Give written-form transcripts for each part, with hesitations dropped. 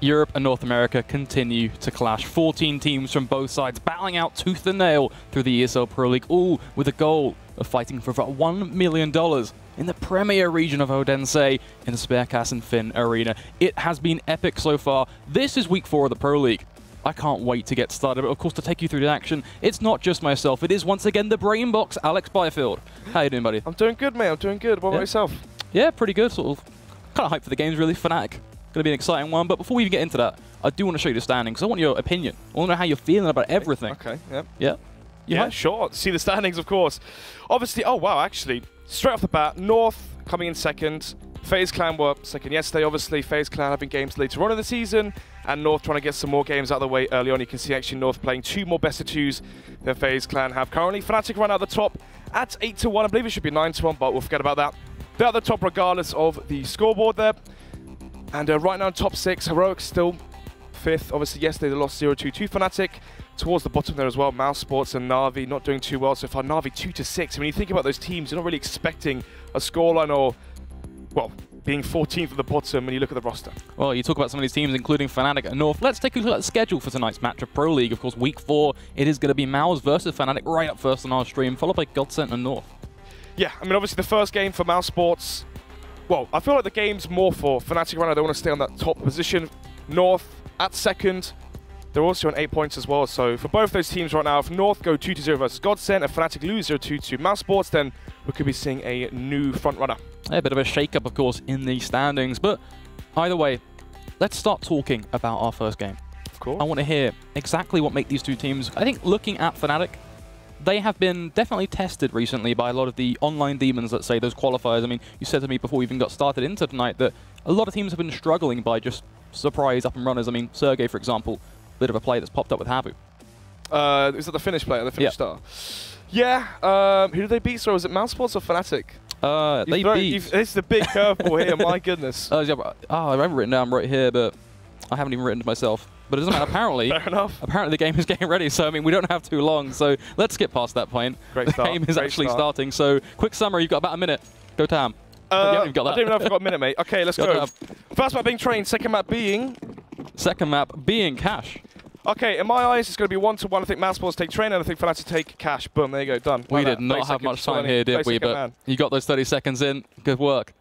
Europe and North America continue to clash. 14 teams from both sides battling out tooth and nail through the ESL Pro League, all with the goal of fighting for about $1 million in the premier region of Odense in the Sparkassen Finn Arena. It has been epic so far. This is week 4 of the Pro League. I can't wait to get started, but of course to take you through the action, it's not just myself, it is once again the brain box, Alex Byfield. How you doing, buddy? I'm doing good, mate, I'm doing good. What about yourself? Yeah, pretty good, sort of. Kind of hyped for the games, really. Fnatic, going to be an exciting one, but before we even get into that, I do want to show you the standings. I want your opinion. I want to know how you're feeling about everything. Okay, yep. Yeah? Yeah, sure. See the standings, of course. Obviously, oh wow, actually, straight off the bat, North coming in second. FaZe Clan were second yesterday, obviously. FaZe Clan having games later on in the season, and North trying to get some more games out of the way early on. You can see actually North playing 2 more best of 2s than FaZe Clan have currently. Fnatic run out the top at 8-1. I believe it should be 9-1, but we'll forget about that. They're at the top regardless of the scoreboard there. And right now in top 6, Heroic still 5th. Obviously yesterday they lost 0-2 to Fnatic. Towards the bottom there as well, mousesports and Na'Vi not doing too well so far. Na'Vi 2-6. When you think about those teams, you're not really expecting a scoreline or, well, being 14th at the bottom when you look at the roster. Well, you talk about some of these teams, including Fnatic and North. Let's take a look at the schedule for tonight's match of Pro League. Of course, week 4, it is going to be Mouse versus Fnatic right up first on our stream, followed by Godsent and North. Yeah, I mean, obviously the first game for mousesports, well, I feel like the game's more for Fnatic right now. They want to stay on that top position. North at second. They're also on 8 points as well. So for both those teams right now, if North go 2-0 versus Godsent and Fnatic lose 0-2 to mousesports, then we could be seeing a new front runner. Yeah, a bit of a shake-up, of course, in the standings. But either way, let's start talking about our first game. Of course. I want to hear exactly what make these two teams. I think looking at Fnatic, they have been definitely tested recently by a lot of the online demons, let's say, those qualifiers. I mean, you said to me before we even got started into tonight that a lot of teams have been struggling by just surprise up-and-runners. I mean, Sergey, for example, bit of a play that's popped up with Havu. Is that the Finnish player, the Finnish star? Yeah. Who did they beat? So was it mousesports or Fnatic? They beat... It's the big curveball here, my goodness. I have it written down right here, but I haven't even written it myself. But it doesn't matter, apparently. Fair enough. Apparently the game is getting ready, so I mean, we don't have too long, so let's skip past that point. Great the start. game is actually starting, so quick summary, you've got about a minute. Go Tam. I don't even know if I've got a minute, mate. Okay, let's go. First map being Train, second map being... Second map being Cash. Okay, in my eyes, it's going to be 1-1. I think mousesports take Train, and I think Fnatic take Cash. Boom, there you go, done. We did not have much time here, did we? But you got those 30 seconds in. Good work.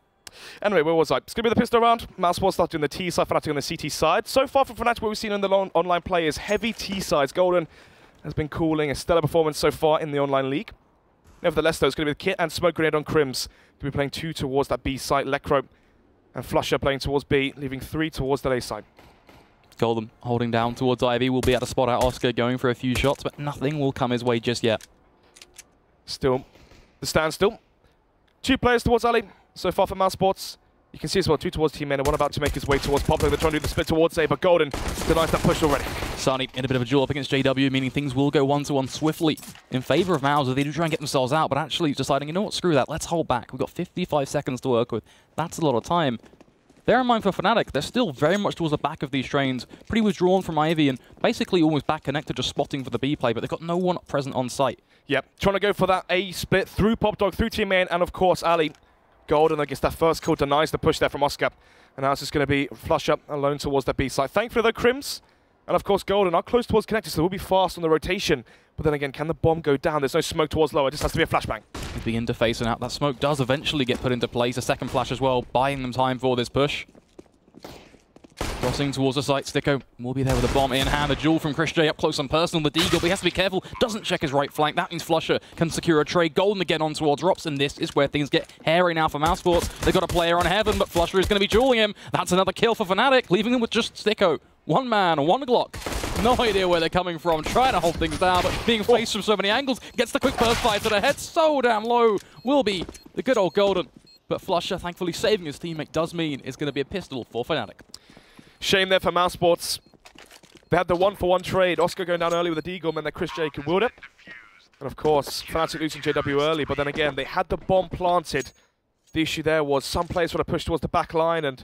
Anyway, where was I? It's going to be the pistol round. Mousesports start doing the T side, Fnatic on the CT side. So far from Fnatic, what we've seen in the online play is heavy T sides. Golden has been calling a stellar performance so far in the online league. Nevertheless, though, it's going to be the Kit and Smoke Grenade on Crims. They'll be playing 2 towards that B side. Lecro and Flusher playing towards B, leaving 3 towards the A side. Golden holding down towards Ivy. Will be able to spot out Oscar going for a few shots, but nothing will come his way just yet. Still, the standstill. 2 players towards Ali. So far for mousesports. You can see as well 2 towards Team Men and 1 about to make his way towards Poplar. They're trying to do the split towards A, but Golden denies that push already. Sunny in a bit of a duel up against JW, meaning things will go 1-1 swiftly in favor of Mouse. They do try and get themselves out, but actually deciding, you know what, screw that, let's hold back. We've got 55 seconds to work with. That's a lot of time. Bear in mind for Fnatic, they're still very much towards the back of these trains, pretty withdrawn from Ivy and basically almost back connected, just spotting for the B play, but they've got no one present on site. Yep, trying to go for that A split through Popdog, through Team Man, and of course Ali. Golden, I guess that first kill denies the push there from Oscar. And now it's just going to be Flush up alone towards the B side. Thankfully though, Crims and of course Golden are close towards connected, so they will be fast on the rotation. But then again, can the bomb go down? There's no smoke towards lower, it just has to be a flashbang. The interface and out. That smoke does eventually get put into place. A second flash as well, buying them time for this push. Crossing towards the site, Sticko will be there with a bomb in hand. A duel from Chris J up close and personal. The Deagle, but he has to be careful. Doesn't check his right flank. That means Flusher can secure a trade. Golden again on towards Rops, and this is where things get hairy now for mousesports. They've got a player on Heaven, but Flusher is going to be dueling him. That's another kill for Fnatic, leaving them with just Sticko. 1 man, 1 Glock. No idea where they're coming from. Trying to hold things down, but being faced from so many angles. Gets the quick burst fire to the head. So damn low will be the good old Golden. But Flusher, thankfully saving his teammate, does mean it's going to be a pistol for Fnatic. Shame there for mousesports. They had the 1-for-1 trade. Oscar going down early with a Deagle, and then Chris J can wield it. And of course, Fnatic losing JW early, but then again, they had the bomb planted. The issue there was some players trying to push towards the back line, and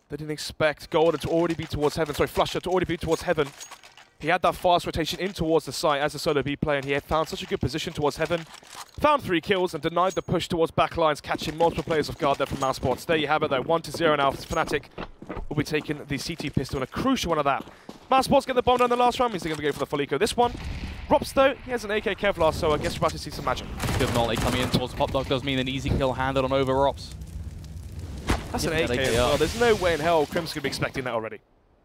they didn't expect Golden to already be towards Heaven. Sorry, Flusher to already be towards Heaven. He had that fast rotation in towards the site as a solo B player, and he had found such a good position towards Heaven. Found 3 kills and denied the push towards backlines, catching multiple players off guard there from mousesports. There you have it though, 1-0 now for Fnatic. will be taking the CT pistol, and a crucial one of that. mousesports get the bomb down the last round, means they're going to go for the full eco. This one, Rops though, he has an AK Kevlar, so I guess we're about to see some magic. Good volley coming in towards Pop Dog does mean an easy kill handed on over Rops. That's an AK as well. There's no way in hell Crim's going to be expecting that already.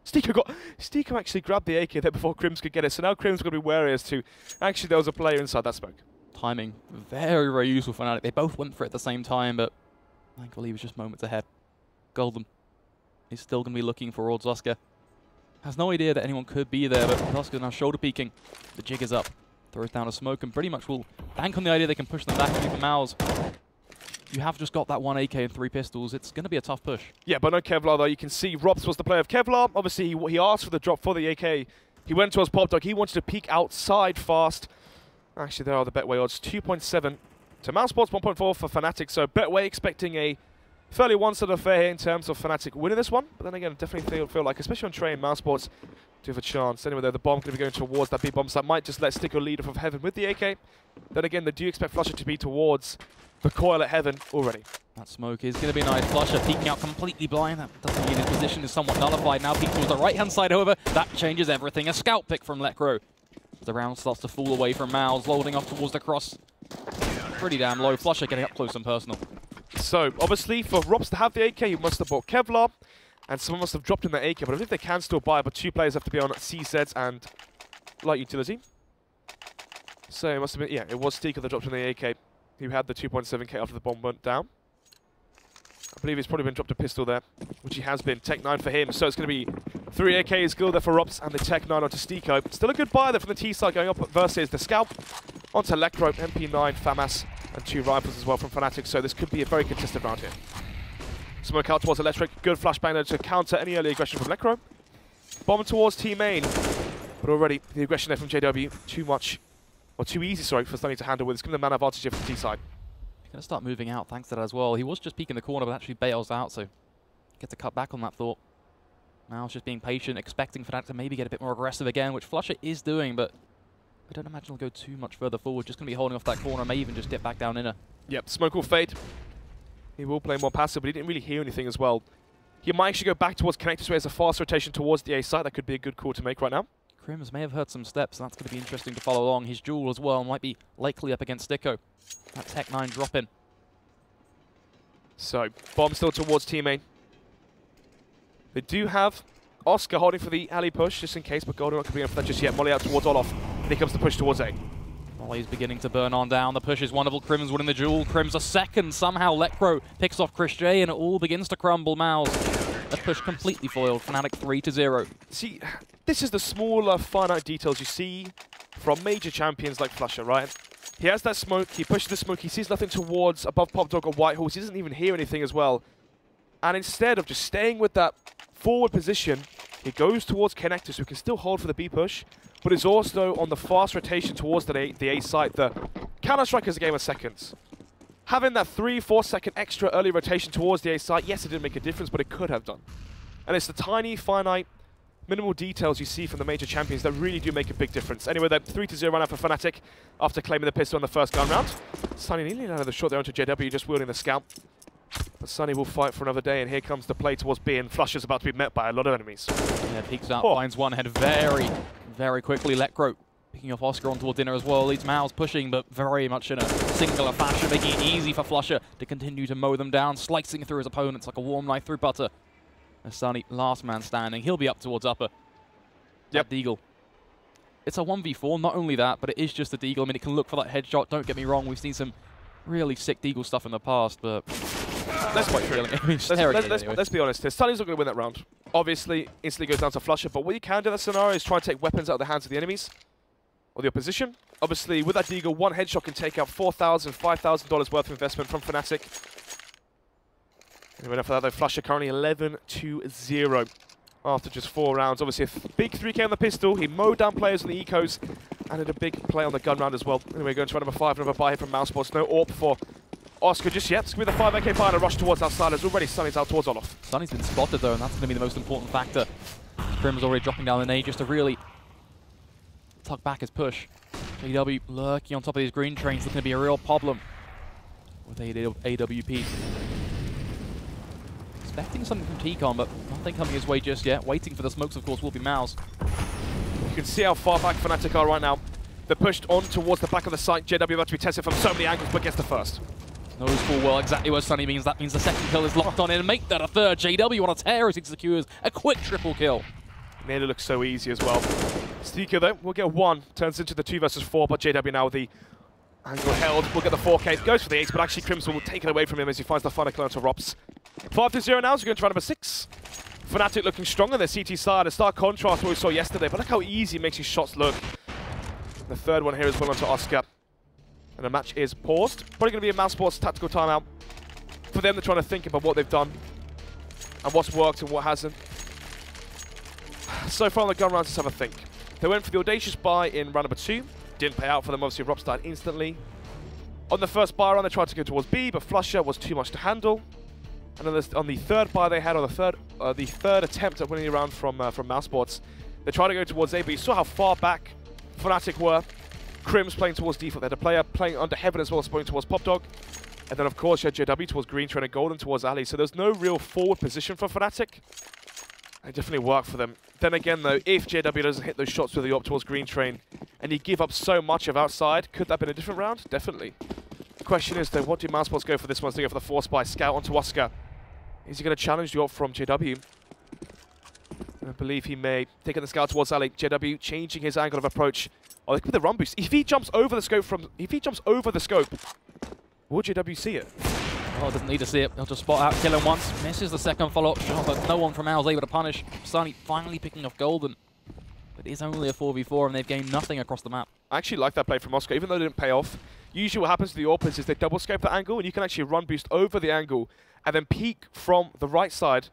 Stiko actually grabbed the AK there before Crims could get it, so now Crim's going to be wary as to, actually there was a player inside that smoke. Timing, very, very useful for Fnatic. They both went for it at the same time, but thankfully he was just moments ahead. Golden is still going to be looking for Old Zusker. Has no idea that anyone could be there, but Zusker's now shoulder peeking. The jig is up, throws down a smoke, and pretty much will bank on the idea they can push them back and keep the Mouse. You have just got that one AK and 3 pistols. It's going to be a tough push. Yeah, but no Kevlar though. You can see Rops was the player of Kevlar. Obviously, he asked for the drop for the AK. He went towards Pop Dog. He wanted to peek outside fast. Actually, there are the Betway odds. 2.7 to mousesports, 1.4 for Fnatic. So Betway expecting a fairly one-sided affair here in terms of Fnatic winning this one. But then again, definitely feel like, especially on train, mousesports do have a chance. Anyway, though, the bomb going to be going towards that B bomb, so that might just let Stiko lead off of Heaven with the AK. Then again, they do expect flusha to be towards the coil at Heaven already. That smoke is going to be nice. flusha peeking out completely blind. That doesn't mean his position is somewhat nullified. Now peeking towards the right-hand side, however, that changes everything. A scout pick from Lekro. The round starts to fall away from Mouse, loading off towards the cross. Pretty damn low. flusha getting up close and personal. So, obviously, for Rops to have the AK, he must have bought Kevlar, and someone must have dropped in the AK, but I believe they can still buy, but 2 players have to be on CSEDs and light utility. So, it must have been, yeah, it was Stiko that dropped in the AK, who had the 2.7k after the bomb went down. I believe he's probably been dropped a pistol there, which he has been. Tech 9 for him, so it's going to be 3 AKs go there for Rops, and the Tech 9 onto Stiko. Still a good buy there from the T side going up versus the Scalp. Onto Lekro, MP9, FAMAS, and 2 rifles as well from Fnatic, so this could be a very contested round here. Smoke out towards Electric, good flashbang there to counter any early aggression from Lekro. Bomb towards Team Main, but already the aggression there from JW, too much, or too easy, sorry, for Sunny to handle with. It's giving the man advantage here from the T side. He's going to start moving out thanks to that as well. He was just peeking the corner, but actually bails out, so gets to cut back on that thought. Now it's just being patient, expecting Fnatic to maybe get a bit more aggressive again, which flusha is doing, but I don't imagine he'll go too much further forward. Just going to be holding off that corner, may even just dip back down inner. Yep, smoke will fade. He will play more passive, but he didn't really hear anything as well. He might actually go back towards connector, so he has a fast rotation towards the A side. That could be a good call to make right now. Crims may have heard some steps, and that's going to be interesting to follow along. His duel as well might be likely up against Stiko. That Tech 9 drop in. So, bomb still towards Team A. They do have Oscar holding for the alley push, just in case, but Golden not going to be enough for that just yet. Molly out towards Olof, and here comes the push towards A. Molly's beginning to burn on down. The push is wonderful. Crims winning the duel. Crims a second. Somehow Lekro picks off Chris J, and it all begins to crumble. Mouse. A push completely foiled. Fnatic 3-0. See, this is the smaller, finite details you see from major champions like flusha, right? He has that smoke, he pushes the smoke, he sees nothing towards above Pop Dog or White Horse, he doesn't even hear anything as well. And instead of just staying with that forward position, he goes towards connector, so he can still hold for the B push, but is also on the fast rotation towards the A site. The Counter-Strike is a game of seconds. Having that 3-4 second extra early rotation towards the A site, yes, it didn't make a difference, but it could have done. And it's the tiny, finite, minimal details you see from the major champions that really do make a big difference. Anyway, they're 3-0 run out for Fnatic after claiming the pistol in the first gun round. Sunny nearly out of the shot there onto JW, just wielding the scalp. But Sunny will fight for another day, and here comes the play towards B, and flusha's about to be met by a lot of enemies. Yeah, peeks out, finds one head very, very quickly. Lekro picking off Oscar on towards dinner as well. Leads Mouse pushing, but very much in a singular fashion, making it easy for flusha to continue to mow them down, slicing through his opponents like a warm knife through butter. As Sunny, last man standing, he'll be up towards upper. Yep. Deagle. It's a 1v4, not only that, but it is just a Deagle. I mean, it can look for that headshot, don't get me wrong. We've seen some really sick Deagle stuff in the past, but that's quite true. Let's be honest here. Sunny's not going to win that round. Obviously, instantly goes down to flusha, but what you can do in that scenario is try and take weapons out of the hands of the enemies or the opposition. Obviously, with that Deagle, one headshot can take out $4,000, $5,000 worth of investment from Fnatic. Anyway, enough for that though. Flusha currently 11-0 after just 4 rounds. Obviously, a big 3k on the pistol. He mowed down players on the ecos and had a big play on the gun round as well. Anyway, going to round number 5, another buy here from mousesports. No AWP for Oscar just yet. It's going to be the 5 AK buy and a rush towards outsiders. Already Sunny's out towards Olof. Sunny's been spotted though, and that's going to be the most important factor. Prim's already dropping down the nade just to really tuck back his push. JW lurking on top of these green trains, looking to be a real problem with AWP. expecting something from T-Con, but nothing coming his way just yet. Waiting for the smokes, of course, will be Mouse. You can see how far back Fnatic are right now. They're pushed on towards the back of the site. JW about to be tested from so many angles, but gets the first. Knows full well exactly what Sunny means. That means the second kill is locked on in and make that a third. JW on a tear as he secures a quick triple kill. Nearly looks so easy as well. Stika though, we'll get 1. Turns into the 2 versus 4, but JW now with the angle held. We'll get the 4K. Goes for the 8, but actually Crimson will take it away from him as he finds the final kill onto Rops. 5-0 now, so we're going to round number 6. Fnatic looking strong on their CT side. A stark contrast to what we saw yesterday, but look how easy it makes his shots look. The third one here as well onto Oscar. And the match is paused. Probably going to be a mousesports tactical timeout. For them, they're trying to think about what they've done and what's worked and what hasn't. So far on the gun rounds, let's have a think. They went for the audacious buy in round number 2. Didn't pay out for them, obviously Rops died instantly. On the first buy round, they tried to go towards B, but Flusher was too much to handle. And on the third buy they had, on the third attempt at winning the round from mousesports, they tried to go towards A, but you saw how far back Fnatic were. Crims playing towards default. They had a player playing under Heaven as well as playing towards Pop Dog. And then of course you had JW towards Green, Train and Golden towards Ali. So there's no real forward position for Fnatic. It definitely worked for them. Then again though, if JW doesn't hit those shots with the op towards Green Train, and you give up so much of outside, could that have been a different round? Definitely. The question is though, what do mousesports go for this one? So they go for the force by Scout onto Oscar. Is he going to challenge the op from JW? I believe he may. Taking the Scout towards Ali. JW changing his angle of approach. Oh, look at the run boost. If he jumps over the scope will JW see it? Oh, doesn't need to see it. He'll just spot out, kill him once. Misses the second follow-up shot, but no one from Al's able to punish. Sunny finally picking off Golden. But it is only a 4v4 and they've gained nothing across the map. I actually like that play from Oscar, even though it didn't pay off. Usually what happens to the AWPers is they double scope the angle and you can actually run boost over the angle and then peek from the right side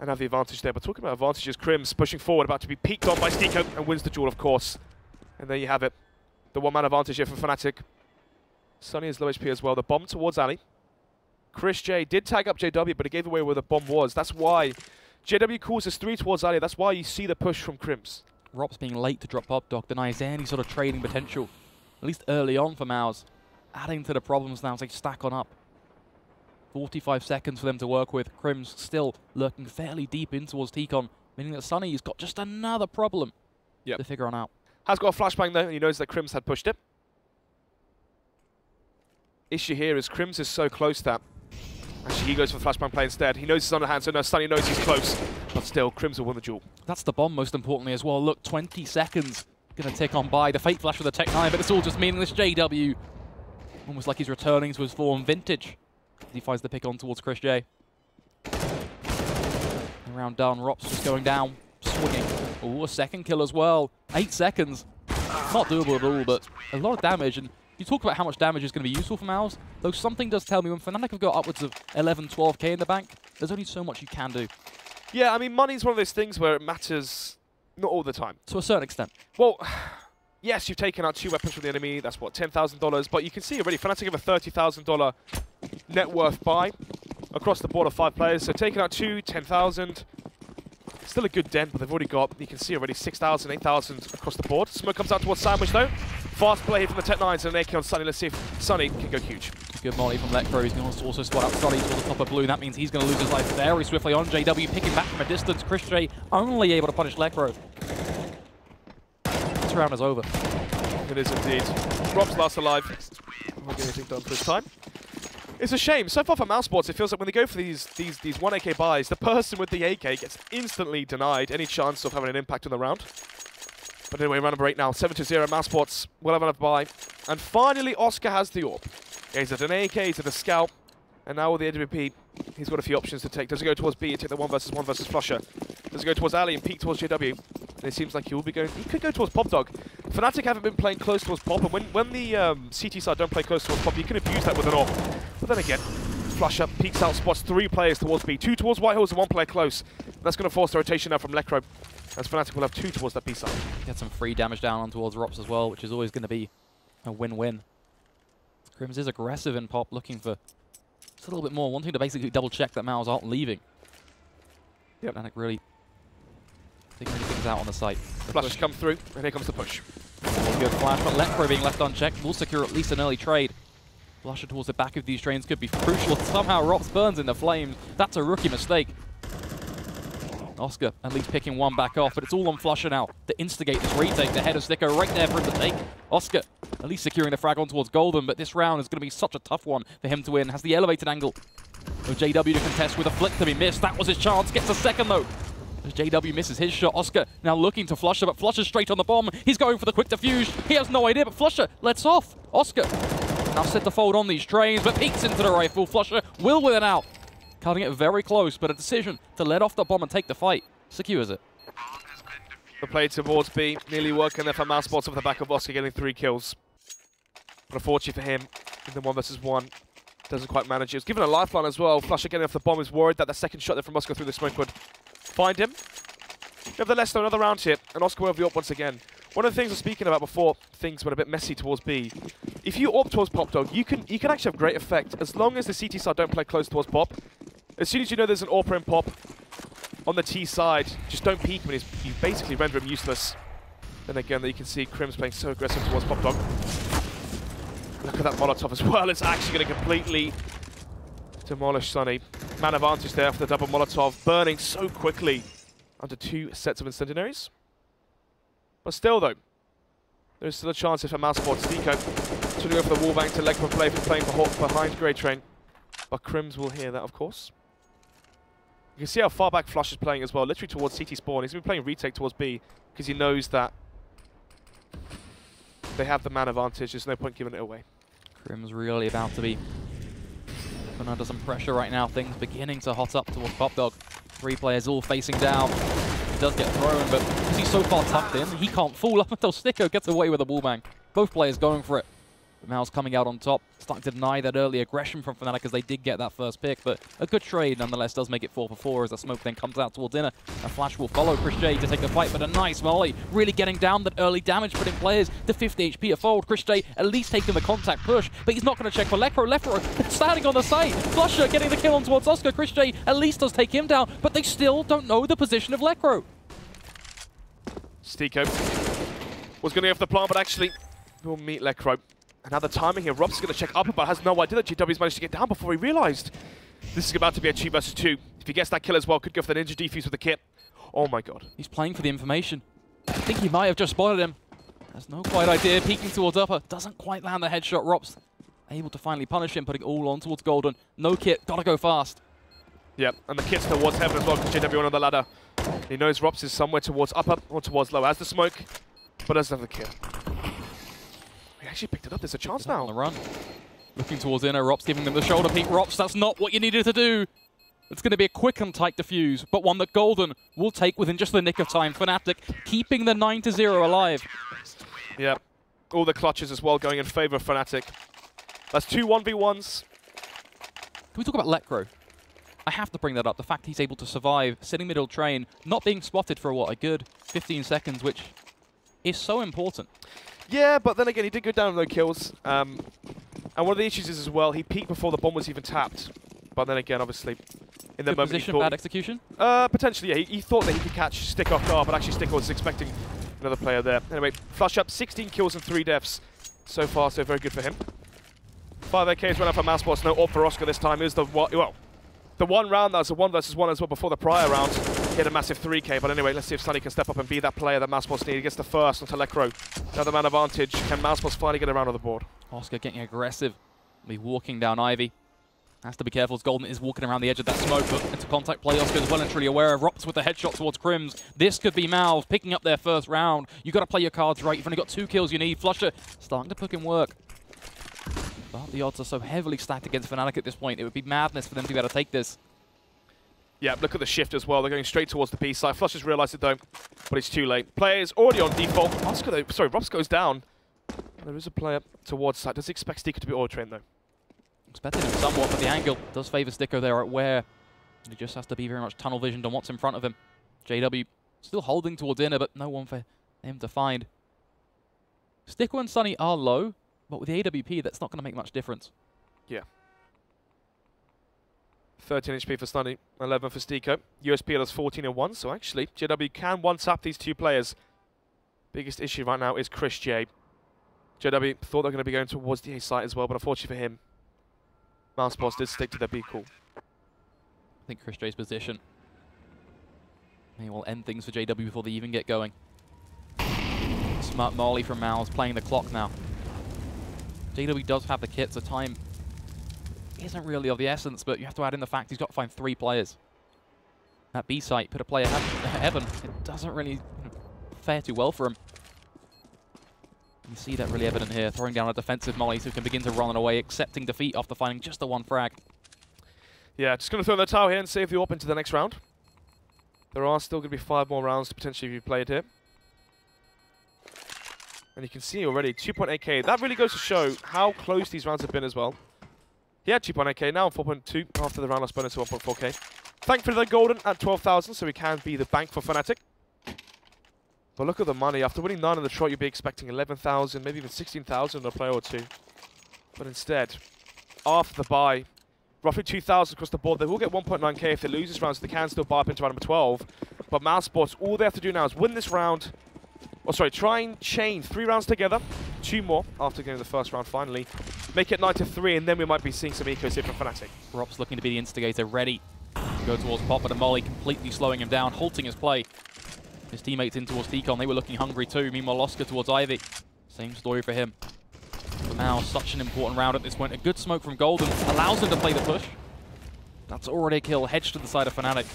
and have the advantage there. But talking about advantages, Crims pushing forward, about to be peeked on by Stika and wins the duel, of course. And there you have it. The one-man advantage here for Fnatic. Sunny is low HP as well. The bomb towards Ali. Chris J did tag up JW, but he gave away where the bomb was. That's why JW calls his 3 towards Ali. That's why you see the push from Crims. Rops being late to drop Pop Dog denies any sort of trading potential, at least early on for Mouse. Adding to the problems now as they stack on up. 45 seconds for them to work with. Crims still lurking fairly deep in towards T-Con, meaning that Sunny's got just another problem to figure on out. Has got a flashbang though, and he knows that Crims had pushed it. Issue here is Crims is so close that actually he goes for the flashbang play instead. He knows he's underhand, so no, Sunny knows he's close. But still, Crims will win the duel. That's the bomb, most importantly, as well. Look, 20 seconds going to tick on by. The fake flash with the Tech 9, but it's all just meaningless. JW, almost like he's returning to his form vintage. He finds the pick on towards Chris J. Around down, Rops just going down, swinging. Oh, a second kill as well. 8 seconds. Not doable at all, but a lot of damage. And you talk about how much damage is going to be useful for Mouse, though something does tell me when Fnatic have got upwards of 11, 12k in the bank, there's only so much you can do. Yeah, I mean, money's one of those things where it matters not all the time. To a certain extent. Well, yes, you've taken out 2 weapons from the enemy. That's, what, $10,000? But you can see already, Fnatic have a $30,000 net worth buy across the board of 5 players. So taking out 2, 10,000. Still a good dent, but they've already got, you can see already, 6,000, 8,000 across the board. Smoke comes out towards Sandwich, though. Fast play here from the Tech 9s and an AK on Sunny. Let's see if Sunny can go huge. Good molly from Letcro. He's going to also spot out Sunny towards the top of blue. That means he's going to lose his life very swiftly on JW, picking back from a distance. Chris J only able to punish Letcro. This round is over. It is indeed. Rob's last alive. Not getting anything done for his time. It's a shame. So far for mousesports, it feels like when they go for these 1 AK buys, the person with the AK gets instantly denied any chance of having an impact on the round. But anyway, round number 8 now. 7-0. Mousesports will have another buy. And finally, Oscar has the AWP. He's at an AK, he's at a Scout. And now with the AWP, he's got a few options to take. Does he go towards B and take the 1 versus 1 versus Flusher? Does he go towards Ali and peek towards JW? And it seems like he will be going... He could go towards Pop Dog. Fnatic haven't been playing close towards Pop, and when the CT side don't play close towards Pop, you can abuse that with an AWP. But then again, Flusher peeks out, spots 3 players towards B, 2 towards White Hills and 1 player close. That's going to force the rotation now from Lecro, as Fnatic will have 2 towards that B side. Get some free damage down on towards Rops as well, which is always going to be a win-win. Crims is aggressive in Pop, looking for just a little bit more, wanting to basically double-check that Mao's aren't leaving. Yep. Fnatic really figuring things out on the site. Flush come through, and here comes the push. Good flash, but Lecro being left unchecked will secure at least an early trade. Flusher towards the back of these trains could be crucial. Somehow Rops burns in the flames. That's a rookie mistake. Oscar at least picking one back off, but it's all on Flusher now to instigate this retake. The head of Sticko right there for him to take. Oscar at least securing the frag on towards Golden, but this round is going to be such a tough one for him to win. Has the elevated angle of JW to contest with a flick to be missed. That was his chance. Gets a second though. As JW misses his shot, Oscar now looking to Flusher, but Flusher's straight on the bomb. He's going for the quick diffuse. He has no idea, but Flusher lets off. Oscar now set to fold on these trains, but peeks into the rifle. Flusher will with it out. Cutting it very close, but a decision to let off the bomb and take the fight secures it. The play towards B, nearly working there for mousesports off the back of Oscar, getting 3 kills. But unfortunately for him, in the 1 versus 1, doesn't quite manage it. He was given a lifeline as well. Flusher getting off the bomb is worried that the second shot there from Oscar through the smoke would find him. Nevertheless, though, another round here, and Oscar will have the AWP once again. One of the things I was speaking about before, things went a bit messy towards B. If you AWP towards Pop Dog, you can actually have great effect as long as the CT side don't play close towards Pop. As soon as you know there's an AWP in Pop on the T side, just don't peek him and you basically render him useless. Then again, you can see Crim's playing so aggressive towards Pop Dog. Look at that Molotov as well. It's actually going to completely demolish Sunny. Man advantage there for the double Molotov, burning so quickly under 2 sets of incendiaries. But still, though, there's still a chance if a mousesports Deco to go for the wallbang to leg for play for playing behind Grey Train. But Crims will hear that, of course. You can see how far back Flush is playing as well, literally towards CT spawn. He's been playing retake towards B because he knows that they have the man advantage. There's no point giving it away. Crims really about to be put under some pressure right now. Things beginning to hot up towards Pop Dog. 3 players all facing down. He does get thrown, but because he's so far tucked in, he can't fall up until Sticko gets away with a wallbang. Both players going for it. Mouse coming out on top, starting to deny that early aggression from Fnatic as they did get that first pick, but a good trade nonetheless does make it 4 for 4 as the smoke then comes out towards Inner. A flash will follow Chris J to take the fight, but a nice molly, really getting down that early damage, putting players to 50 HP a fold. Chris J at least taking the contact push, but he's not going to check for Lecro. Lecro standing on the site, Flusher getting the kill on towards Oscar. Chris J at least does take him down, but they still don't know the position of Lecro. Stiko was going to go for the plant, but actually will meet Lecro. And now the timing here, Rob's going to check up, but has no idea that GW's managed to get down before he realised. This is about to be a 2 versus 2. If he gets that kill as well, could go for the ninja defuse with the kit. Oh my god. He's playing for the information. I think he might have just spotted him. Has no quite idea, peeking towards upper. Doesn't quite land the headshot. Rops able to finally punish him, putting all on towards Golden. No kit, gotta go fast. Yep, and the kit's towards heaven as well, because JW on the ladder. He knows Rops is somewhere towards upper or towards low. Has the smoke, but doesn't have the kill. He actually picked it up. There's a chance now. On the run. Looking towards Inner. Rops giving them the shoulder peek. Rops, that's not what you needed to do. It's going to be a quick and tight defuse, but one that Golden will take within just the nick of time. Fnatic keeping the 9-0 alive. Yeah, all the clutches as well going in favour of Fnatic. That's 2 1v1s. Can we talk about Lecro? I have to bring that up. The fact he's able to survive, sitting middle train, not being spotted for what, a good 15 seconds, which is so important. Yeah, but then again, he did go down with no kills. And one of the issues is as well, he peeked before the bomb was even tapped. But then again, obviously, in the moment position, he thought... bad execution? Potentially, yeah. He thought that he could catch Stick off guard, but actually Stick was expecting another player there. Anyway, Flush up, 16 kills and 3 deaths. So far, so very good for him. 5 AKs run out for mousesports, no AWP for Oscar this time. It was the one round that was a 1 versus 1 as well before the prior round. He had a massive 3k, but anyway, let's see if Sunny can step up and be that player that mousesports need. He gets the first onto Lecro. Another man advantage. Can mousesports finally get around on the board? Oscar getting aggressive. Be walking down Ivy. Has to be careful as Golden is walking around the edge of that smoke, but into contact play, Oscar is well and truly aware of Rops with the headshot towards Crims. This could be Mouse picking up their first round. You've got to play your cards right. You've only got 2 kills you need. Flusher starting to put in work. But the odds are so heavily stacked against Fnatic at this point. It would be madness for them to be able to take this. Yeah, look at the shift as well. They're going straight towards the B side. Flush has realised it though, but it's too late. Players already on default. Oscar though, sorry, Rops goes down. There is a player towards side. Does he expect Sticko to be auto-trained though? Expecting him somewhat, but the angle does favour Sticko there at where he just has to be very much tunnel visioned on what's in front of him. JW still holding towards Inner, but no one for him to find. Sticko and Sunny are low, but with the AWP, that's not going to make much difference. Yeah. 13 HP for Sunny, 11 for Sticko. USP does 14 and 1, so actually JW can one-tap these 2 players. Biggest issue right now is Chris J. JW thought they're going to be going towards the A site as well, but unfortunately for him, mousesports did stick to their B call. I think Chris J's position may well end things for JW before they even get going. Smart Molly from Mouse playing the clock now. JW does have the kit, so time isn't really of the essence, but you have to add in the fact he's got to find 3 players. That B site put a player heaven. It doesn't really fare too well for him. You see that really evident here, throwing down a defensive Molly so he can begin to run away, accepting defeat after finding just the 1 frag. Yeah, just going to throw the towel here and save the AWP into the next round. There are still going to be 5 more rounds to potentially be played here. And you can see already 2.8k. That really goes to show how close these rounds have been as well. He had 2.8k, now 4.2 after the round loss bonus to 1.4k. Thankfully they're golden at 12,000, so we can be the bank for Fnatic. But look at the money. After winning 9 in the trot, you'd be expecting 11,000, maybe even 16,000 in a player or 2. But instead, after the bye, roughly 2,000 across the board. They will get 1.9k if they lose this round, so they can still buy up into round number 12. But mousesports, all they have to do now is win this round. Oh, sorry, try and chain 3 rounds together. 2 more after getting the first round finally. Make it 9-3, and then we might be seeing some ecos here from Fnatic. Rob's looking to be the instigator, ready to go towards Pop, but a Molly completely slowing him down, halting his play. His teammates in towards Deacon, they were looking hungry too. Meanwhile, Oscar towards Ivy. Same story for him. But now, such an important round at this point. A good smoke from Golden allows him to play the push. That's already a kill, hedged to the side of Fnatic.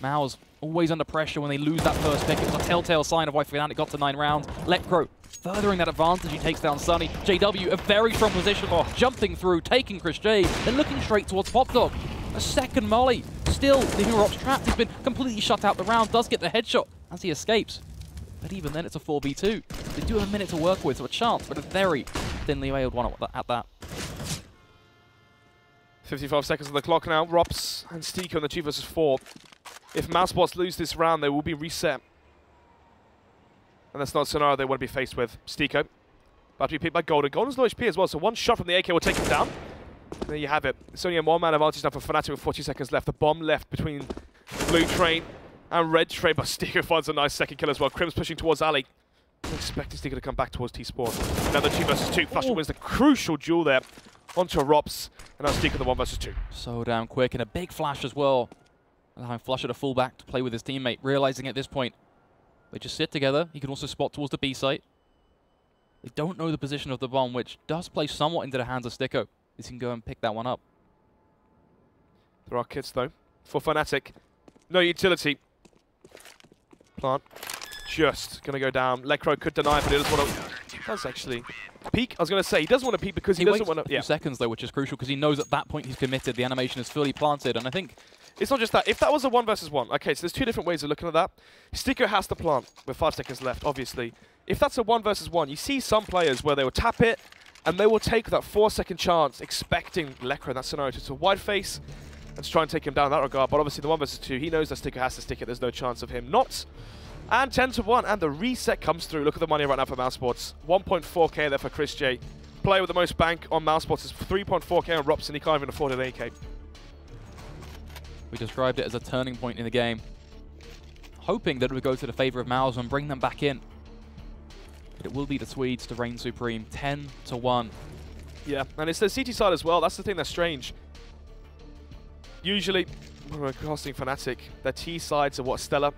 Mao's always under pressure when they lose that first pick. It was a telltale sign of why Fnatic got to 9 rounds. Lekro furthering that advantage, he takes down Sunny. JW, a very strong position, jumping through, taking Chris J, then looking straight towards Pop Dog. A second Molly, still leaving Rob's trapped. He's been completely shut out the round, does get the headshot as he escapes. But even then, it's a 4v2. They do have a minute to work with, so a chance, but a very thinly veiled one at that. 55 seconds on the clock now. Rops and Steeko in the 2 versus 4. If mousesports lose this round, they will be reset. And that's not a scenario they want to be faced with. Steeko about to be picked by Golden. Golden's low HP as well, so one shot from the AK will take him down. And there you have it. It's only a 1-man advantage now for Fnatic with 40 seconds left. The bomb left between Blue Train and Red Train, but Steeko finds a nice second kill as well. Crim's pushing towards Ali. I'm expecting Steeko to come back towards T-Spawn. Now the 2 versus 2. Flusher wins the crucial duel there onto Rops. And now Steeko the 1 versus 2. So damn quick, and a big flash as well. Allowing Flusher to fall back to play with his teammate, realizing at this point they just sit together. He can also spot towards the B site. They don't know the position of the bomb, which does play somewhat into the hands of Steeko. He can go and pick that one up. There are kits though for Fnatic. No utility. Plant just gonna go down. Lekro could deny, but he doesn't want to. Does actually peek. I was gonna say he doesn't want to peek because he doesn't want to. Yeah. 2 seconds though, which is crucial because he knows at that point he's committed. The animation is fully planted, and I think it's not just that. If that was a 1 versus 1, okay, so there's 2 different ways of looking at that. Steeko has to plant with 5 seconds left, obviously. If that's a 1 versus 1, you see some players where they will tap it and they will take that 4-second chance, expecting Lekro in that scenario to wide face and to try and take him down in that regard. But obviously the 1 versus 2, he knows that Steeko has to stick it. There's no chance of him not. And 10-1, and the reset comes through. Look at the money right now for mousesports. 1.4k there for Chris J. Player with the most bank on mousesports is 3.4k on Robson. He can't even afford an 8k. We described it as a turning point in the game, hoping that it would go to the favor of Mouse and bring them back in. But it will be the Swedes to reign supreme, 10-1. Yeah, and it's the CT side as well. That's the thing that's strange. Usually, when we're casting Fnatic, their T sides are what's stellar,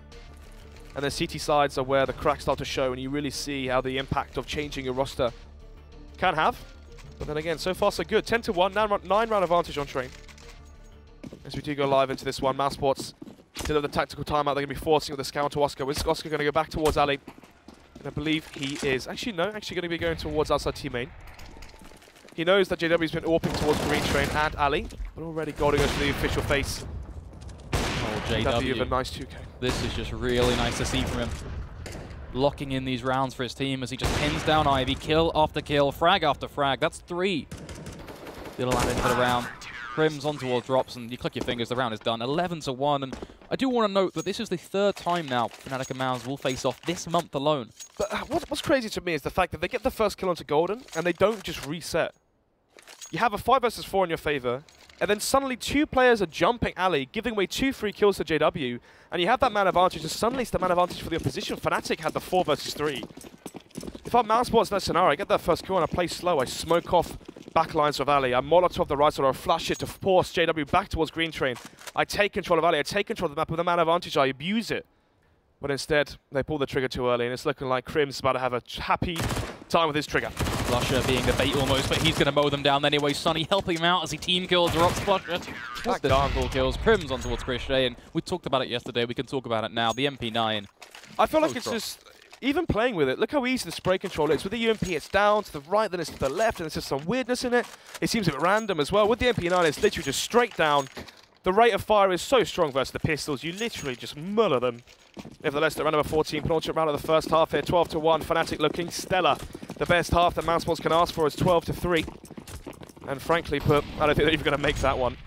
and their CT sides are where the cracks start to show, and you really see how the impact of changing your roster can have. But then again, so far so good. 10-1, 9-round advantage on Train. As we do go live into this one, mousesports still have the tactical timeout. They're going to be forcing with the scout to Oscar. Is Oscar going to go back towards Ali? And I believe he is. Actually, no. Actually going to be going towards outside team main. He knows that JW's been AWPing towards Green Train and Ali. But already Golden goes for the official face. Oh, JW with a nice 2k. This is just really nice to see from him. Locking in these rounds for his team as he just pins down Ivy. Kill after kill, frag after frag. That's 3. It'll add into the round. Crim's on towards drops, and you click your fingers, the round is done. 11-1, and I do want to note that this is the 3rd time now Fnatic and Mouse will face off this month alone. But what's crazy to me is the fact that they get the first kill onto Golden, and they don't just reset. You have a 5 versus 4 in your favor, and then suddenly 2 players are jumping Ali, giving away 2 free kills to JW, and you have that man advantage, and suddenly it's the man advantage for the opposition. Fnatic had the 4 versus 3. If I'm mousesports in that scenario, I get that first kill and I play slow, I smoke off backlines of Ali. I Molotov the right side, or flash it to force JW back towards Green Train. I take control of Ali, I take control of the map with a man advantage, I abuse it. But instead, they pull the trigger too early, and it's looking like Crim's about to have a happy time with his trigger. Flusher being the bait almost, but he's going to mow them down anyway. Sunny helping him out as he team kills Rops Flusher. Back down. Full kills. Crim's on towards Christian, and we talked about it yesterday. We can talk about it now. The MP9. I feel like it's just, even playing with it, look how easy the spray control is. With the UMP, it's down to the right, then it's to the left, and there's just some weirdness in it. It seems a bit random as well. With the MP9, it's literally just straight down. The rate of fire is so strong versus the pistols. You literally just muller them. Nevertheless, the round number 14, penultimate round of the first half here, 12-1. Fnatic looking stellar. The best half that mousesports can ask for is 12-3. And frankly put, I don't think they're even going to make that one.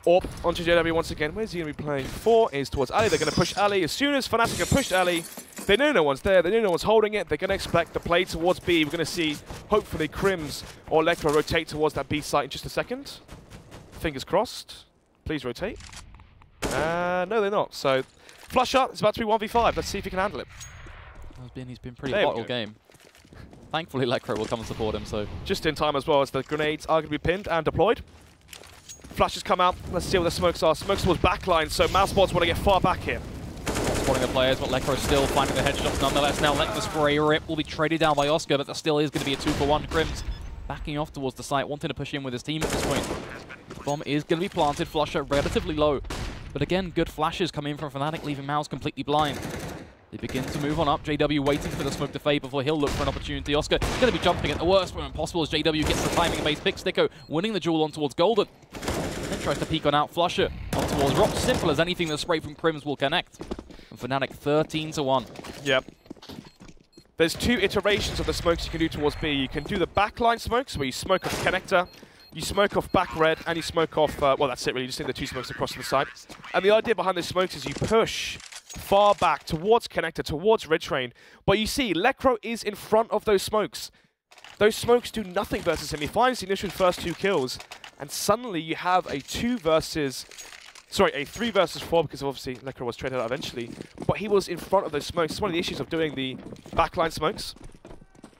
Orp onto JW once again. Where's he going to be playing? 4 is towards Ali. They're going to push Ali. As soon as Fnatic have pushed Ali, they know no one's there. They know no one's holding it. They're going to expect the play towards B. We're going to see, hopefully, Crims or Lekra rotate towards that B site in just a second. Fingers crossed. Please rotate. No, they're not. So, flush up. It's about to be 1v5. Let's see if he can handle it. He's been pretty hot all game. Thankfully, Lekra will come and support him. So just in time as well as the grenades are going to be pinned and deployed. Flashes come out. Let's see what the smokes are. Smokes towards backline, so mousesports want to get far back here. Spotting the players, but Lekra is still finding the headshots nonetheless. Now Lekra spray rip will be traded down by Oscar, but there still is going to be a 2-for-1. Crims backing off towards the site, wanting to push in with his team at this point. Bomb is going to be planted. Flusher relatively low. But again, good flashes come in from Fnatic, leaving Mouse completely blind. They begin to move on up. JW waiting for the smoke to fade before he'll look for an opportunity. Oscar is going to be jumping at the worst moment possible as JW gets the timing-based pick. Sticko winning the duel on towards Golden. Then tries to peek on out Flusher on towards Rock. Simple as anything, the spray from Crims will connect. And Fnatic 13-1. Yep. There's 2 iterations of the smokes you can do towards B. You can do the backline smokes, where you smoke off connector, you smoke off back red, and you smoke off, well, that's it really, you just need the 2 smokes across to the side. And the idea behind the smokes is you push far back towards connector, towards red train. But you see, Lekro is in front of those smokes. Those smokes do nothing versus him. He finds the initial first 2 kills, and suddenly you have a 3 versus 4, because obviously Lekra was traded out eventually. But he was in front of those smokes. It's one of the issues of doing the backline smokes.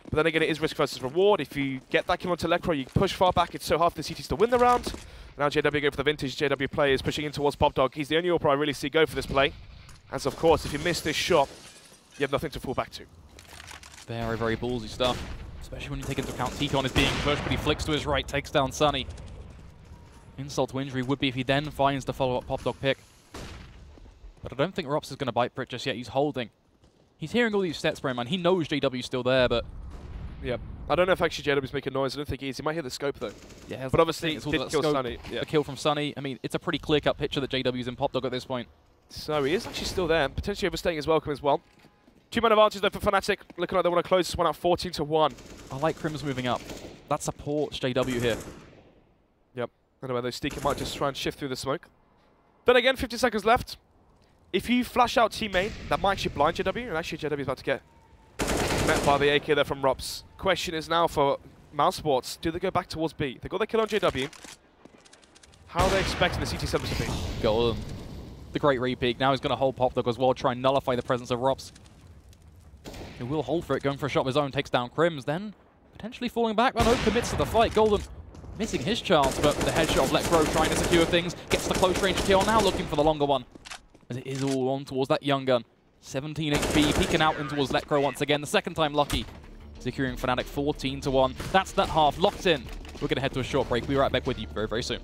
But then again, it is risk versus reward. If you get that kill onto Lekra, you push far back. It's so hard for the CTs to win the round. Now JW go for the vintage JW play, is pushing in towards Popdog. He's the only AWP I really see go for this play. As of course, if you miss this shot, you have nothing to fall back to. Very, very ballsy stuff. Especially when you take into account Tikon is being pushed, but he flicks to his right, takes down Sunny. Insult to injury would be if he then finds the follow-up Popdog pick. But I don't think Rops is going to bite for it just yet. He's holding. He's hearing all these sets, man. He knows JW's still there, but... Yep. I don't know if actually JW's making noise. I don't think he is. He might hear the scope, though. Yeah, but obviously, it's did kill Sunny. Yeah. The kill from Sunny. I mean, it's a pretty clear-cut picture that JW's in Popdog at this point. So he is actually still there, potentially overstaying his welcome as well. 2-man advantage though for Fnatic, looking like they want to close this one out 14-1. I like Crims moving up. That supports JW here. Yep. Anyway, those Steaker might just try and shift through the smoke. Then again, 50 seconds left. If you flash out teammate, that might actually blind JW, and actually JW is about to get met by the AK there from Rops. Question is now for mousesports, do they go back towards B? They got their kill on JW. How are they expecting the CT7 to be? Golden. The great repeat. Now he's going to hold Popdog as well, try and nullify the presence of Rops. He will hold for it, going for a shot of his own, takes down Crims, then potentially falling back, but no, commits to the fight. Golden missing his chance, but the headshot of Lekro trying to secure things, gets the close range kill, now looking for the longer one. As it is all on towards that young gun. 17 HP, peeking out in towards Lekro once again, the second time lucky. Securing Fnatic 14-1. That's that half locked in. We're going to head to a short break. We'll be right back with you very, very soon.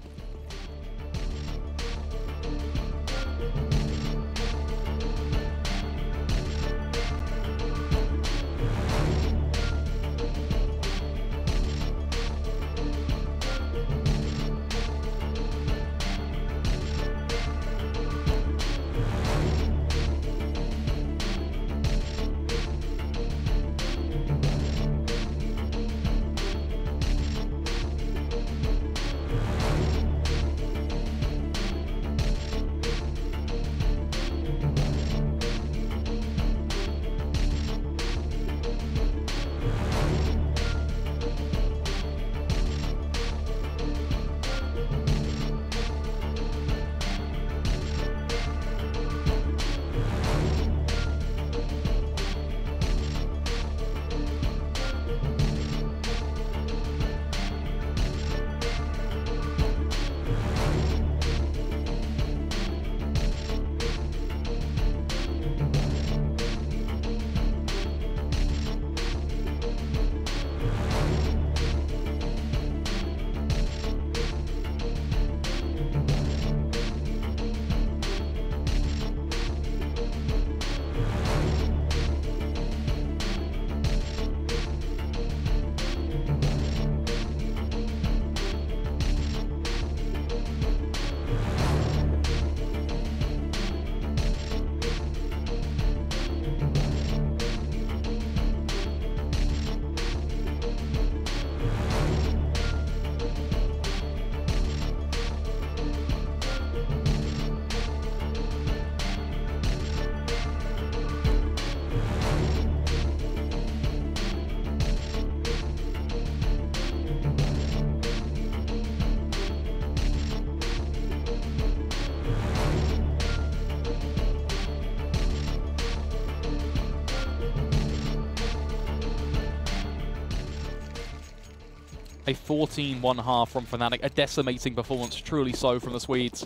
A 14-1 from Fnatic, a decimating performance, truly so, from the Swedes.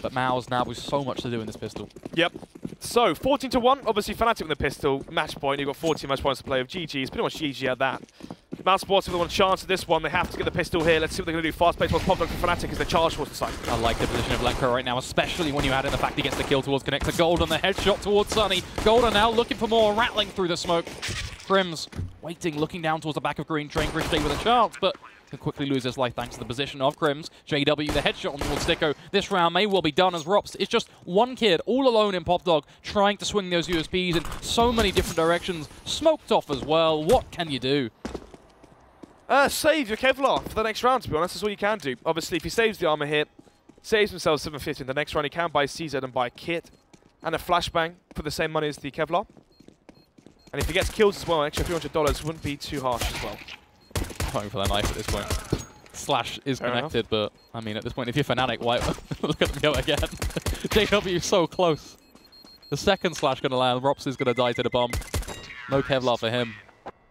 But Mouse now with so much to do in this pistol. Yep. So, 14-1, obviously Fnatic with the pistol, match point, you've got 14 match points to play with GG, it's pretty much GG at that. mousesports, if they want a chance at this one, they have to get the pistol here. Let's see what they're going to do. Fast play towards Pop Dog for Fnatic as they charge towards the side. I like the position of Lenko right now, especially when you add in the fact he gets the kill towards Connector. Golden, the headshot towards Sunny. Golden now looking for more, rattling through the smoke. Crims waiting, looking down towards the back of Green Train. Grishday with a chance, but can quickly lose his life thanks to the position of Crims. JW, the headshot on towards Sticko. This round may well be done as Rops is just one kid all alone in Pop Dog trying to swing those USBs in so many different directions. Smoked off as well. What can you do? Save your Kevlar for the next round, to be honest. That's all you can do. Obviously, if he saves the armor hit, saves himself 750 in the next round, he can buy CZ and buy a kit and a flashbang for the same money as the Kevlar. And if he gets kills as well, an extra $300 wouldn't be too harsh as well. Going for that knife at this point. Slash is Fair connected, enough. But I mean, at this point, if you're Fnatic, why look at them go again? JW is so close. The second Slash going to land. Rops is going to die to the bomb. No Kevlar for him.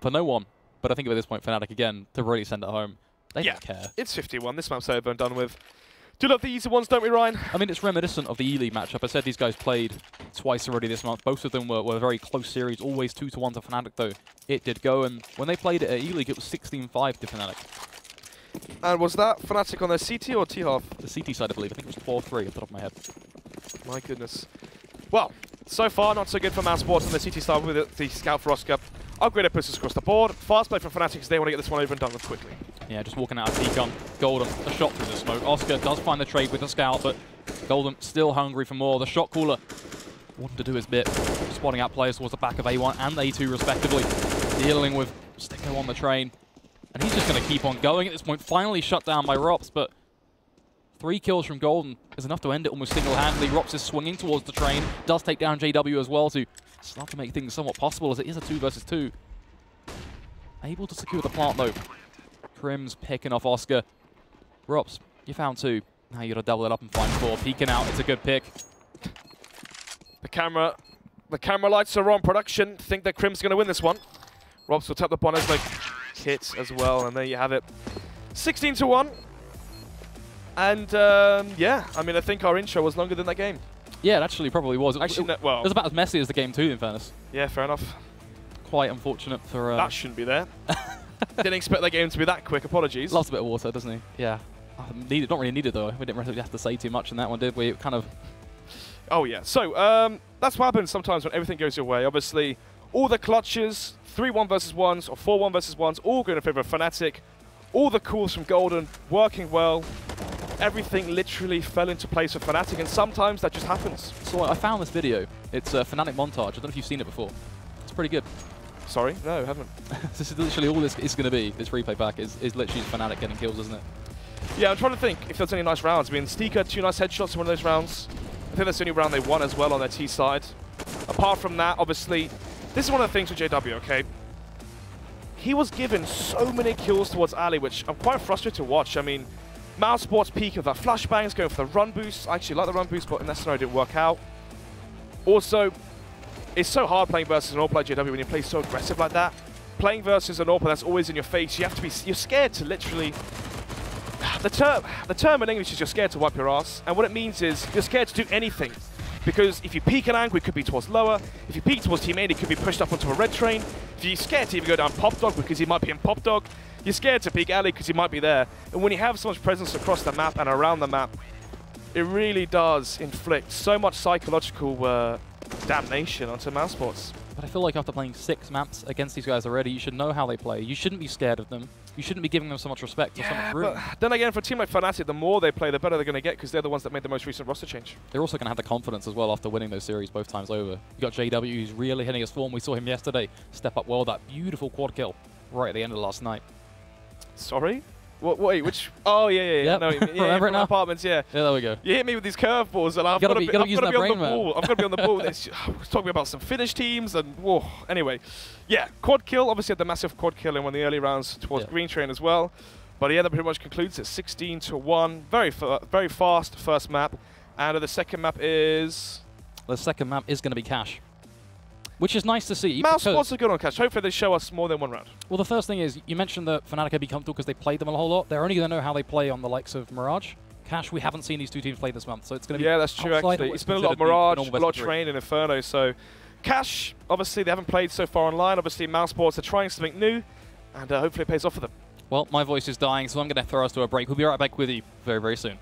For no one. But I think at this point, Fnatic again, to really send it home. They don't care. It's 51. This map's over and done with. Do love the easy ones, don't we, Ryan? I mean, it's reminiscent of the E-League matchup. I said these guys played twice already this month. Both of them were very close series, always 2-1 to Fnatic, though. It did go, and when they played it at E-League, it was 16-5 to Fnatic. And was that Fnatic on their CT or T-half? The CT side, I believe. I think it was 12-3 off the top of my head. My goodness. Well, so far, not so good for mousesports on the CT side with the Scout for Oscar. Upgraded puts us across the board. Fast play from Fnatic, they want to get this one over and done with quickly. Yeah, just walking out of T-Gun. Golden, a shot through the smoke. Oscar does find the trade with the Scout, but Golden still hungry for more. The shot caller wanting to do his bit. Spotting out players towards the back of A1 and A2 respectively. Dealing with Sticko on the train. And he's just going to keep on going at this point. Finally shut down by Rops, but 3 kills from Golden is enough to end it almost single-handedly. Rops is swinging towards the train. Does take down JW as well to start to make things somewhat possible as it is a 2 versus 2. Able to secure the plant though. Crims picking off Oscar. Rops, you found 2. Now you got to double it up and find 4. Peeking out, it's a good pick. The camera lights are on. Production think that Crims going to win this one. Rops will tap the bonners like hits as well, and there you have it. 16-1. And yeah, I mean, I think our intro was longer than that game. Yeah, it actually probably was. Actually, no, well, it was about as messy as the game 2, in fairness. Yeah, fair enough. Quite unfortunate for... that shouldn't be there. Didn't expect that game to be that quick. Apologies. Loves a bit of water, doesn't he? Yeah. Not really needed, though. We didn't really have to say too much in that one, did we? Kind of... Oh, yeah. So, that's what happens sometimes when everything goes your way. Obviously, all the clutches, 3-1 versus 1s or 4-1 versus 1s, all going in favor of Fnatic. All the calls from Golden working well. Everything literally fell into place for Fnatic, and sometimes that just happens. So I found this video. It's a Fnatic montage. I don't know if you've seen it before. It's pretty good. Sorry? No, I haven't. This is literally all this is going to be. This replay back is literally Fnatic getting kills, isn't it? Yeah, I'm trying to think if there's any nice rounds. I mean, Stika, 2 nice headshots in one of those rounds. I think that's the only round they won as well on their T side. Apart from that, obviously, this is one of the things with JW, okay? He was given so many kills towards Ali, which I'm quite frustrated to watch. I mean, mousesports peak of that flashbangs, going for the run boost. I actually like the run boost, but in that scenario it didn't work out. Also, it's so hard playing versus an all-player JW when you play so aggressive like that. Playing versus an all-player that's always in your face, you have to be, you're scared to literally... The term in English is you're scared to wipe your ass, and what it means is you're scared to do anything. Because if you peek an angle, it could be towards lower. If you peek towards team A, it could be pushed up onto a red train. If you're scared to even go down Pop Dog because he might be in Pop Dog, you're scared to peek alley because he might be there. And when you have so much presence across the map and around the map, it really does inflict so much psychological damnation onto mousesports. But I feel like after playing 6 maps against these guys already, you should know how they play. You shouldn't be scared of them. You shouldn't be giving them so much respect or so much room. But then again, for a team like Fnatic, the more they play, the better they're going to get because they're the ones that made the most recent roster change. They're also going to have the confidence as well after winning those series both times over. You got JW, who's really hitting his form. We saw him yesterday step up well, that beautiful quad kill right at the end of last night. Sorry? Wait, which? Oh, yeah. Yep. No, yeah, remember it now? Apartments, yeah. Yeah, there we go. You hit me with these curveballs, and I've got to be on the ball. I've got to be on the ball. I was talking about some Finnish teams, and whoa. Anyway, yeah, quad kill. Obviously, had the massive quad kill in one of the early rounds towards Green Train as well. But yeah, that pretty much concludes at 16-1. Very fast first map, and the second map is. The second map is going to be Cash. Which is nice to see. mousesports are good on Cash. Hopefully they show us more than one round. Well, the first thing is, you mentioned that Fnatic would be comfortable because they played them a whole lot. They're only going to know how they play on the likes of Mirage. Cash, we haven't seen these two teams play this month, so it's going to be... Yeah, that's true, actually. It's been a lot of Mirage, a lot of Train and Inferno, so... Cash, obviously, they haven't played so far online. Obviously, mousesports are trying something new, and hopefully it pays off for them. Well, my voice is dying, so I'm going to throw us to a break. We'll be right back with you very, very soon.